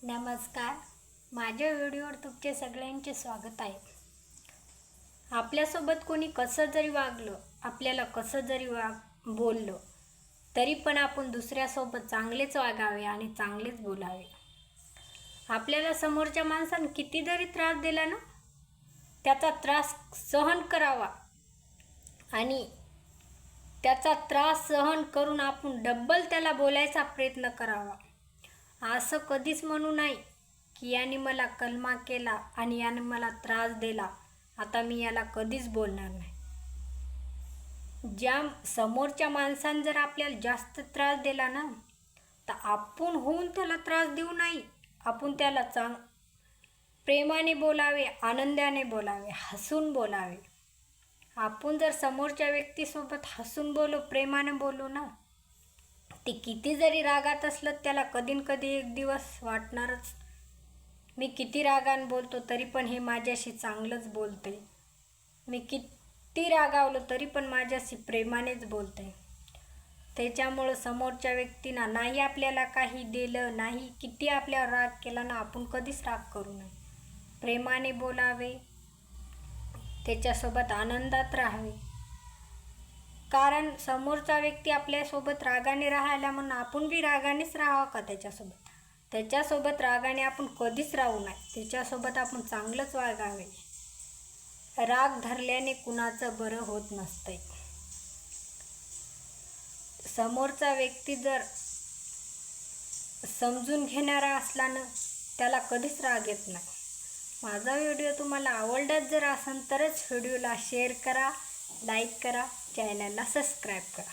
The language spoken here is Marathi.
नमस्कार. माझ्या व्हिडिओवर तुमचे सगळ्यांचे स्वागत आहे. आपल्यासोबत कोणी कसं जरी वागलं, आपल्याला कसं जरी बोललं, तरी पण आपण दुसऱ्यासोबत चांगलेच वागावे आणि चांगलेच बोलावे. आपल्याला समोरच्या माणसाने किती जरी त्रास दिला ना, त्याचा त्रास सहन करावा आणि त्याचा त्रास सहन करून आपण डबल त्याला बोलायचा प्रयत्न करावा. असं कधीच म्हणू नाही की याने मला कलमा केला आणि याने मला त्रास दिला, आता मी याला कधीच बोलणार नाही. ज्या समोरच्या माणसाने जर आपल्याला जास्त त्रास दिला ना, तर आपण होऊन त्याला त्रास देऊ नाही. आपण त्याला प्रेमाने बोलावे, आनंदाने बोलावे, हसून बोलावे. आपण जर समोरच्या व्यक्तीसोबत हसून बोलू, प्रेमाने बोलू ना, ते किती जरी रागात असलं त्याला कधी न कधी एक दिवस वाटणारच, मी किती रागाने बोलतो तरी पण हे माझ्याशी चांगलंच बोलते, मी किती रागावलो तरी पण माझ्याशी प्रेमानेच बोलते. त्याच्यामुळं समोरच्या व्यक्तींना नाही आपल्याला काही दिलं, नाही किती आपल्यावर राग केला ना, आपण कधीच राग करू नये. प्रेमाने बोलावे, त्याच्यासोबत आनंदात राहावे. कारण समोरचा व्यक्ती आपल्यासोबत रागाने राहायला म्हणून आपण बी रागानेच राहावं का त्याच्यासोबत रागाने आपण कधीच राहू नये. त्याच्यासोबत आपण चांगलंच वागावे. राग धरल्याने कुणाचं बरं होत नसतंय. समोरचा व्यक्ती जर समजून घेणारा असला ना, त्याला कधीच राग येत नाही. माझा व्हिडिओ तुम्हाला आवडलाच जर असेल तरच व्हिडिओला शेअर करा, लाईक करा, चॅनलला सबस्क्राईब करा.